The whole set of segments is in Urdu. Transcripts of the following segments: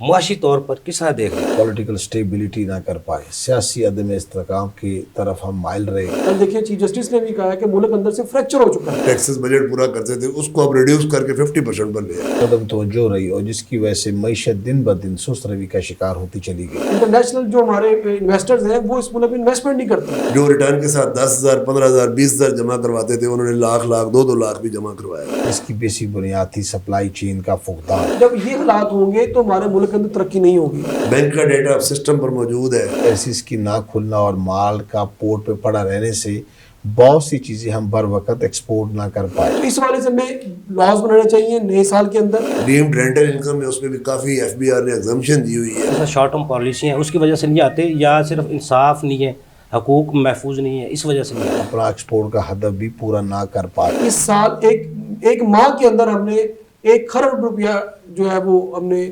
معاشی طور پر کس طرح دیکھ رہے ہیں؟ پولیٹیکل سٹیبلٹی نہ کر پائے، سیاسی عدم استحکام کی طرف ہم مائل رہے۔ کل دیکھیے چیف جسٹس نے بھی کہا ہے کہ ملک اندر سے فریکچر ہو چکا ہے۔ ٹیکسز بجٹ پورا کرتے تھے اس کو اب ریڈیوس کر کے 50% پر لے آئے۔ عدم توجہ رہی اور جس کی وجہ سے معیشت دن بدن سست روی کا شکار ہوتی چلی گئی۔ انٹرنیشنل جو ہمارے انویسٹرز ہیں وہ اس ملک میں انویسٹمنٹ نہیں کرتے۔ جو ریٹرن کے ساتھ 10,000 15,000 20,000 جمع کرواتے تھے انہوں نے لاکھ 2 لاکھ بھی جمع کروایا۔ اس کی بیسک بنیاد تھی سپلائی چین کا فقدان۔ جب یہ حالات ہوں گے تو ہمارے ملک کے اندر ترقی نہیں ہوگی۔ بینک کا ڈیٹا اب سسٹم پر موجود ہے۔ ایسیز کی نہ کھلنا اور مال کا پورٹ پہ پڑا رہنے سے بہت سی چیزیں ہم بر وقت ایکسپورٹ نہ کر پائے۔ تو اس حوالے سے ہمیں لاز بنانے چاہیے نئے سال کے اندر۔ ڈیمڈ رینٹل انکم میں اس میں بھی کافی ایف بی آر نے ایگزمپشن دی ہوئی ہے۔ جیسا شارٹ ٹرم پالیسی ہیں اس کی وجہ سے نہیں آتے، یا صرف انصاف نہیں ہے، حقوق محفوظ نہیں ہے، اس وجہ سے نہیں آتے۔ اپنا ایکسپورٹ کا ہدف بھی پورا نہ کر پائے۔ اس سال ایک ماہ کے اندر ہم نے 1 خرب روپیہ جو ہے وہ ہم نے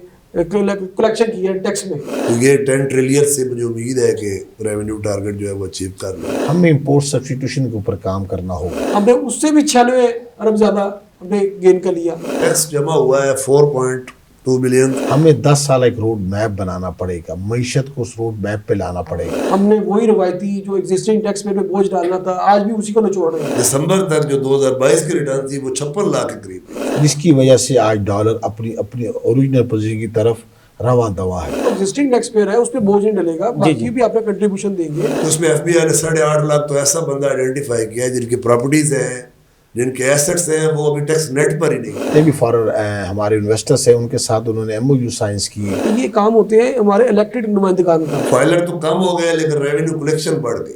کلیکشن کی ہے ٹیکس میں۔ تو یہ 10 ٹریلین سے مجھے امید ہے کہ ریونیو ٹارگٹ جو ہے وہ اچیو کر لیں۔ ہمیں امپورٹ سبسٹیٹیوشن کے اوپر کام کرنا ہوگا۔ ہم نے اس سے بھی 96 ارب زیادہ ہم نے گین کر لیا۔ ٹیکس جمع ہوا ہے 4.2 بلین۔ ہمیں 10 سال ایک روڈ میپ بنانا پڑے گا، معیشت کو اس روڈ میپ پہ لانا پڑے گا۔ ہم نے وہی روایتی جو ایگزسٹنگ ٹیکس میں بوجھ ڈالنا تھا آج بھی اسی کو نچوڑ رہے ہیں۔ دسمبر تک جو 2022 کی ریٹرن تھی وہ 56 لاکھ کے قریب تھی، جس کی وجہ سے آج ڈالر اپنی اوریجنل پوزیشن کی طرف رواں دواں ہے۔ ایگزسٹنگ ٹیکس پیئر ہے اس پہ بوجھ نہیں ڈلے گا، باقی بھی آپ نے کنٹریبیوشن دیں گے۔ اس میں ایف بی آئی نے 8.5 لاکھ تو ایسا بندہ آئیڈینٹیفائی کیا ہے جن کی پراپرٹیز ہیں، جن کے ایسٹس ہیں، وہ ابھی ٹیکس نیٹ پر ہی نہیں۔ جتنے بھی فارن ہمارے انویسٹرس ہیں ان کے ساتھ انہوں نے MOU سائنس کی ہے۔ یہ کام ہوتے ہیں ہمارے الیکٹڈ نمائندگان کا۔ فائلر تو کم ہو گئے لیکن ریونیو کلیکشن بڑھ گئی۔